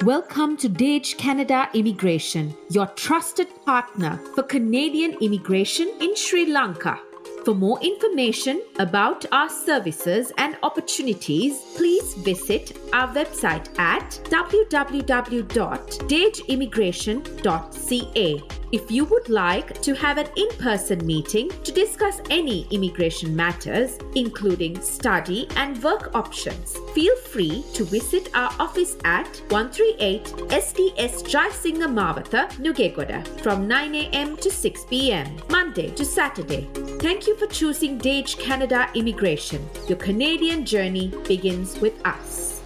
Welcome to Dage Canada Immigration, your trusted partner for Canadian immigration in Sri Lanka. For more information about our services and opportunities, please visit our website at www.dageimmigration.ca. If you would like to have an in-person meeting to discuss any immigration matters, including study and work options, feel free to visit our office at 138 SDS Jaisinga Mawatha, Nugegoda from 9 a.m. to 6 p.m. Monday to Saturday. Thank you for choosing Dage Canada Immigration. Your Canadian journey begins with us.